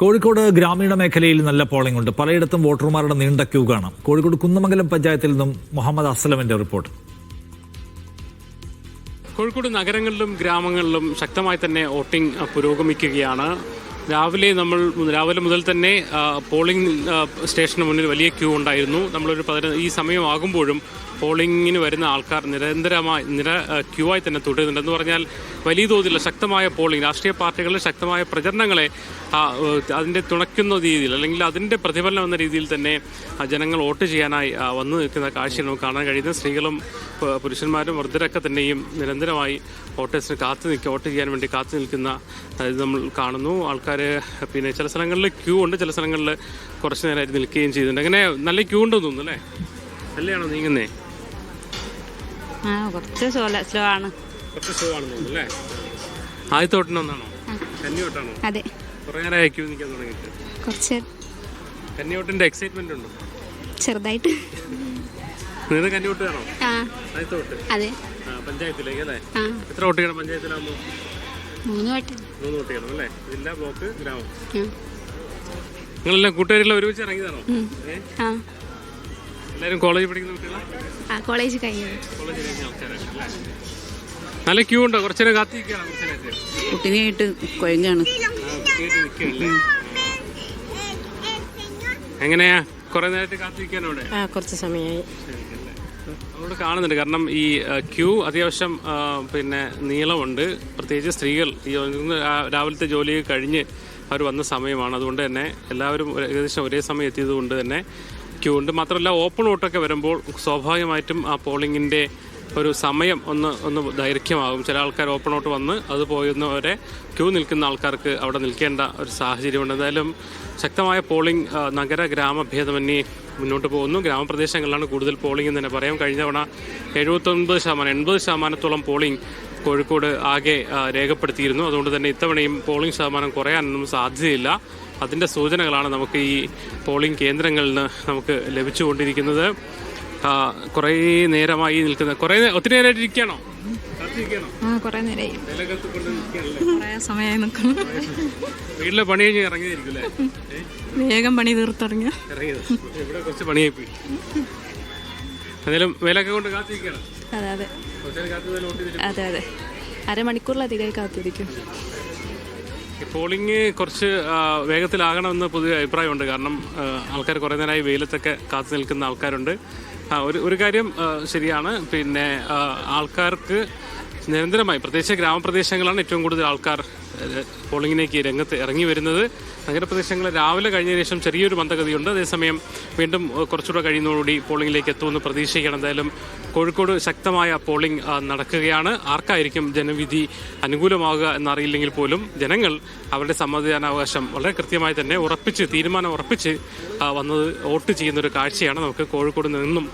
കോഴിക്കോട് ഗ്രാമീണ മേഖലയിൽ നല്ല പോളിംഗ് ഉണ്ട്. പലയിടത്തും വോട്ടർമാരുടെ നീണ്ട ക്യൂ കാണാം. കോഴിക്കോട് കുന്നമംഗലം പഞ്ചായത്തിൽ നിന്നും മുഹമ്മദ് അസ്ലമിന്റെ റിപ്പോർട്ട്. കോഴിക്കോട് നഗരങ്ങളിലും ഗ്രാമങ്ങളിലും ശക്തമായി തന്നെ വോട്ടിംഗ് പുരോഗമിക്കുകയാണ്. രാവിലെ മുതൽ തന്നെ പോളിംഗ് സ്റ്റേഷന് മുന്നിൽ വലിയ ക്യൂ ഉണ്ടായിരുന്നു. ഈ സമയമാകുമ്പോഴും പോളിംഗിന് വരുന്ന ആൾക്കാർ ക്യൂ ആയി തന്നെ തുടരുന്നുണ്ട്. എന്ന് പറഞ്ഞാൽ വലിയ തോതിലുള്ള ശക്തമായ പോളിംഗ്, രാഷ്ട്രീയ പാർട്ടികളുടെ ശക്തമായ പ്രചരണങ്ങളെ അതിൻ്റെ തുണയ്ക്കുന്ന രീതിയിൽ അല്ലെങ്കിൽ അതിൻ്റെ പ്രതിഫലനം എന്ന രീതിയിൽ തന്നെ ജനങ്ങൾ വോട്ട് ചെയ്യാനായി വന്നു നിൽക്കുന്ന കാഴ്ച നമുക്ക് കാണാൻ കഴിയുന്നത്. സ്ത്രീകളും പുരുഷന്മാരും വൃദ്ധരൊക്കെ തന്നെയും നിരന്തരമായി വോട്ടേഴ്സിന് വോട്ട് ചെയ്യാൻ വേണ്ടി കാത്തു നിൽക്കുന്ന ഇത് നമ്മൾ കാണുന്നു. ആൾക്കാർ പിന്നെ ചില സ്ഥലങ്ങളിൽ ക്യൂ ഉണ്ട്, ചില സ്ഥലങ്ങളിൽ കുറച്ച് നേരമായിട്ട് നിൽക്കുകയും ചെയ്യുന്നുണ്ട്. അങ്ങനെ നല്ല ക്യൂ ഉണ്ടെന്ന് തോന്നുന്നു അല്ലേ? നല്ലയാണോ നീങ്ങുന്നേ? കുറച്ച് സ്ലോ ആണ്. കുറച്ച് സ്ലോ ആണെന്ന് തോന്നുന്നു അല്ലേ? ആദ്യത്തെ വോട്ടിനൊന്നാണോ? കന്നിവോട്ടാണോ? അതെ. കുറേ നേരമായി ക്യൂ നിൽക്കാൻ തുടങ്ങിയിട്ട്. കുറച്ച് കന്നിവോട്ടിന്റെ എക്സൈറ്റ്മെന്റ് ഉണ്ടോ? ചെറുതായിട്ട്. നിങ്ങൾ കന്നിവോട്ട് വേണോ? ആദ്യത്തെ വോട്ട്? അതെ. പഞ്ചായത്തിലേക്ക് അല്ലേ? എത്ര വോട്ട് ചെയ്യണം പഞ്ചായത്തിലാകുമ്പോൾ? 3 വോട്ട്. 3 വോട്ട് ചെയ്യണം അല്ലേ? ജില്ലാ, ബ്ലോക്ക്, ഗ്രാമം. നിങ്ങളെല്ലാം കൂട്ടുകാരെല്ലാം ഒരുമിച്ച് ഇറങ്ങിയതാണോ? എല്ലാവരും കോളേജിൽ പഠിക്കുന്ന കുട്ടികളാണ്? കോളേജ് കഴിഞ്ഞ ആൾക്കാരാണ്. നല്ല ക്യൂ ഉണ്ടോ? കുറച്ചേരം കാത്തിരിക്കുകയാണ്. കുട്ടിനെയായിട്ട് കൊയങ്ങാണ്. എങ്ങനെയാ കുറെ നേരത്തെ കാത്തിരിക്കാനോ? അവിടെ കുറച്ച് സമയമായി അവിടെ കാണുന്നുണ്ട്. കാരണം ഈ ക്യൂ അത്യാവശ്യം പിന്നെ നീളമുണ്ട്. പ്രത്യേകിച്ച് സ്ത്രീകൾ രാവിലത്തെ ജോലി കഴിഞ്ഞ് അവർ വന്ന സമയമാണ്. അതുകൊണ്ട് തന്നെ എല്ലാവരും ഏകദേശം ഒരേ സമയം എത്തിയത് കൊണ്ട് തന്നെ ക്യൂ ഉണ്ട്. മാത്രമല്ല ഓപ്പൺ വോട്ടൊക്കെ വരുമ്പോൾ സ്വാഭാവികമായിട്ടും ആ പോളിംഗിൻ്റെ ഒരു സമയം ഒന്ന് ദൈർഘ്യമാകും. ചില ആൾക്കാർ ഓപ്പൺ വോട്ട് വന്ന് അത് പോയുന്നവരെ ക്യൂ നിൽക്കുന്ന ആൾക്കാർക്ക് അവിടെ നിൽക്കേണ്ട ഒരു സാഹചര്യമുണ്ട്. എന്തായാലും ശക്തമായ പോളിംഗ് നഗര ഗ്രാമ ഭേദമന്യേ മുന്നോട്ട് പോകുന്നു. ഗ്രാമപ്രദേശങ്ങളിലാണ് കൂടുതൽ പോളിംഗ് എന്ന് തന്നെ പറയാം. കഴിഞ്ഞ തവണ 80% പോളിംഗ് കോഴിക്കോട് ആകെ രേഖപ്പെടുത്തിയിരുന്നു. അതുകൊണ്ട് തന്നെ ഇത്തവണയും പോളിംഗ് ശതമാനം കുറയാനൊന്നും സാധ്യതയില്ല. അതിൻ്റെ സൂചനകളാണ് നമുക്ക് ഈ പോളിംഗ് കേന്ദ്രങ്ങളിൽ നിന്ന് നമുക്ക് ലഭിച്ചുകൊണ്ടിരിക്കുന്നത്. കുറേ നേരമായി ഒത്തിരി നേരമായിട്ട് ഇരിക്കുകയാണോ? കുറേ നേരമായി. വീട്ടിലെ പണി കഴിഞ്ഞ് ഇറങ്ങിയതായിരിക്കും അല്ലേ? വേഗം പണി തീർത്തിറങ്ങിയ ഇവിടെ കുറച്ച് പണിയായി പോയി. എന്തായാലും വേലൊക്കെ കൊണ്ട് കാത്തിരിക്കുകയാണ്. അതെ. അരമണിക്കൂറിലധികമായി കാത്തിരിക്കും. പോളിംഗ് കുറച്ച് വേഗത്തിലാകണമെന്ന് പൊതുവെ അഭിപ്രായമുണ്ട്. കാരണം ആൾക്കാർ കുറേ നേരമായി വെയിലത്തൊക്കെ കാത്തു നിൽക്കുന്ന ആൾക്കാരുണ്ട്. ഒരു കാര്യം ശരിയാണ്. പിന്നെ ആൾക്കാർക്ക് നിരന്തരമായി, പ്രത്യേകിച്ച് ഗ്രാമപ്രദേശങ്ങളാണ് ഏറ്റവും കൂടുതൽ ആൾക്കാർ പോളിംഗിലേക്ക് രംഗത്ത് ഇറങ്ങി വരുന്നത്. നഗരപ്രദേശങ്ങളിൽ രാവിലെ കഴിഞ്ഞ ശേഷം ചെറിയൊരു മന്ദഗതിയുണ്ട്. അതേസമയം വീണ്ടും കുറച്ചുകൂടെ കഴിയുന്നതോടുകൂടി പോളിംഗിലേക്ക് എത്തുമെന്ന് പ്രതീക്ഷിക്കണം. എന്തായാലും കോഴിക്കോട് ശക്തമായ പോളിംഗ് നടക്കുകയാണ്. ആർക്കായിരിക്കും ജനവിധി അനുകൂലമാകുക എന്നറിയില്ലെങ്കിൽ പോലും ജനങ്ങൾ അവരുടെ സമ്മതിദാനാവകാശം വളരെ കൃത്യമായി തന്നെ തീരുമാനം ഉറപ്പിച്ച് വന്നത് വോട്ട് ചെയ്യുന്നൊരു കാഴ്ചയാണ് നമുക്ക് കോഴിക്കോട് നിന്നും